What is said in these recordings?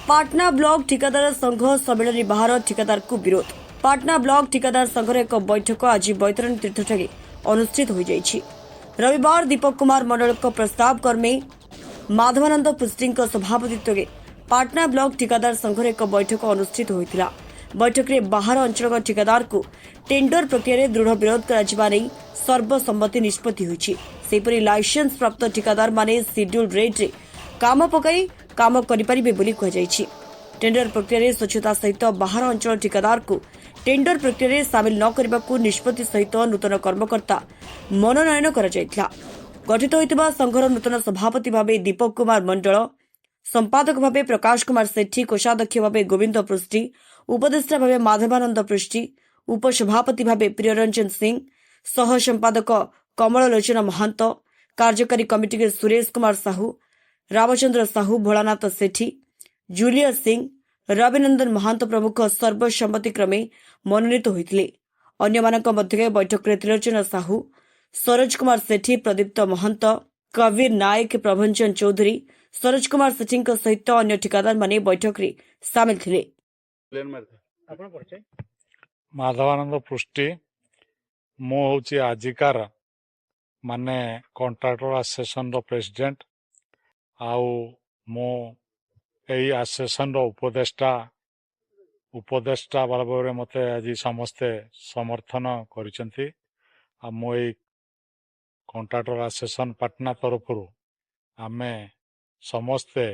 Patna block ठिकादार संघ सम्मेलन बाहर ठिकादार को विरोध। पाटना ब्लॉक ठिकादार संघर एक बैठक आज बैतरणी तीर्थठारे अनुष्ठित हो जाइछि। रविवार दीपक कुमार मंडल प्रस्ताव क्रमे माधवानंद पुष्टि सभापतित्व में पाटना ब्लॉक ठिकादार संघर एक बैठक अनुष्ठित होता। बैठक में बाहर अंचल ठिकादार को टेंडर प्रक्रिया दृढ़ विरोध कर सर्वसम्मति निष्पत्ति होईछि। लाइसेंस प्राप्त ठिकादार माने शेड्यूल रेट रे काम पकाई काम करिपारिबे बोली कहुଯାଇଛି। टेंडर प्रक्रिया स्वच्छता सहित बाहर अंचल ठिकादार को टेंडर प्रक्रिया सामिल न करने निष्पत्ति सहित नूतन कर्मकर्ता मनोनयन कराଯାଇଥିଲା। गठित होइतिबा संघर नूतन सभापति भावे दीपक कुमार मंडल, संपादक भावे प्रकाश कुमार सेठी, कोषाध्यक्ष भावे गोविंद पृष्टि, उपदेष्टा भावे माधवानंद पृष्टि, उपसभापति भावे प्रियरंजन सिंह, सह संपादक कमल लोचन महंत, कार्यकारी कमिटी के सुरेश कुमार साहू, रामचंद्र साहू, भोलानाथ सेठी, जूलियस सिंह, रविनंदन महंत प्रमुख सर्वसम्मति क्रमे मनोनीत होते। अन्यमानक मध्य बैठक में त्रिलोचन साहू, सरोज कुमार सेठी, प्रदीप्त महंत, कबीर नायक, प्रभंजन चौधरी, सरोज कुमार सेठी सहित अन्य ठिकादार माने बैठक में सामिल थे। माधवानंद पृष्टि मु हूँ आजिकार माने कॉन्ट्राक्टर एसोसिएशन प्रेसिडेंट आउ मो यही एसोसिएशन उपदेष्टा भाव में मत आज समस्ते समर्थन करिसेंती। आ मो यही कॉन्ट्राक्टर एसोसिएशन पाटना तरफ आमे समस्ते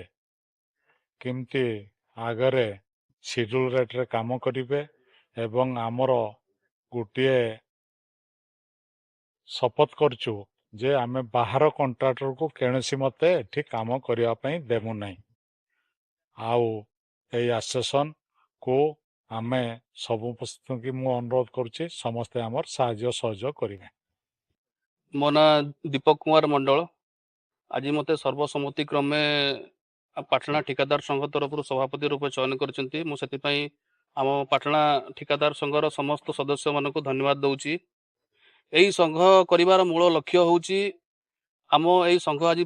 किमती आगरे शेड्यूल रेट रे काम करिवे एवं आमर गोटे शपथ करचु जे आमे बाहर कॉन्ट्राक्टर को कौनसी मते एठी काम करिया पई देबु नहीं। आउ ए एसोसिएशन को आमे सब की मु अनुरोध करुछि समस्ते आमर साहाय्य सहयोग करिवे। मो ना दीपक कुमार मंडल। आज मते सर्वसम्मति क्रमे पाटना ठिकादार संघ तरफ सभापति रूप चयन करछंती। मु सेति आम पाटना ठिकादार संघर समस्त सदस्य मान को धन्यवाद दउची। एही संघ करिवार मूल लक्ष्य होउची आम एही संघ आज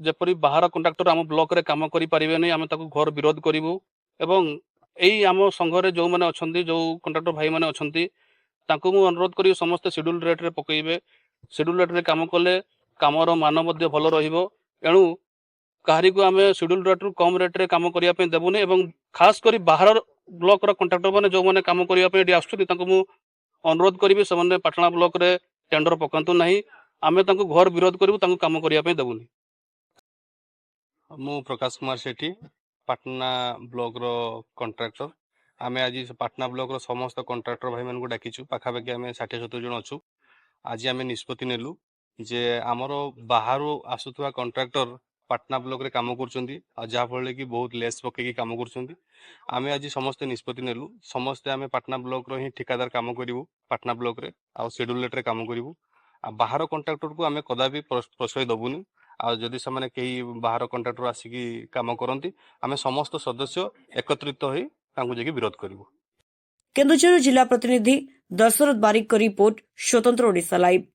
जेपरि बाहर कॉन्ट्राक्टर आम ब्लॉक रे काम करि परिबे नै आम ताको घर विरोध करिवु एवं एही आम संघ रे जो माने अछंती जो कॉन्ट्राक्टर भाई माने अछंती ताको मु अनुरोध करी समस्त शेड्यूल रेट रे पकइबे। शेड्यूल रेट रे काम कले कामर मान मध्ये भल रहिबो। एणु काहारी को आम शेड्यूल रेट रु कम रेट रे काम करिया पे देबुनी एवं खास करी बाहर ब्लॉक रो कॉन्ट्राक्टर माने जो माने काम करिया पे आसुती ताको मु अनुरोध करी से पाटना ब्लॉक रे टेंडर पकातु नहीं। आमे तांको घर विरोध करू तांको काम करिया पे देबुनी। मु प्रकाश कुमार सेठी पाटना ब्लॉक रो कॉन्ट्राक्टर। आमे आज पाटना ब्लॉक रो समस्त कॉन्ट्राक्टर भाई मान को डाकिछु। पाखापाखि आमे 60-70 जन अछु। आज आमे निष्पत्ति नेलु जे आमरो बाहरु आसुथुवा कॉन्ट्राक्टर पाटना ब्लॉक रे काम करछंती आ जहा फळे कि बहुत लेस पकेकी काम करछंती। आमे आज समस्त निष्पत्ति नेलु समस्त आमे पाटना ब्लॉक रो ही ठिकादार काम करिवु पाटना ब्लॉक रे आ शेड्यूल रेट रे काम करिवु। आ बाहर कॉन्ट्राक्टर को आमे कदापि प्रश्रय दबुनी। आ जदि से कई बाहर कॉन्ट्राक्टर आसिकी काम करती आमे समस्त सदस्य एकत्रित होई तांको जेकी विरोध करिवु। केन्दुझर जिला प्रतिनिधि दशरथ बारिक रिपोर्ट, स्वतंत्र ओडिशा लाइव।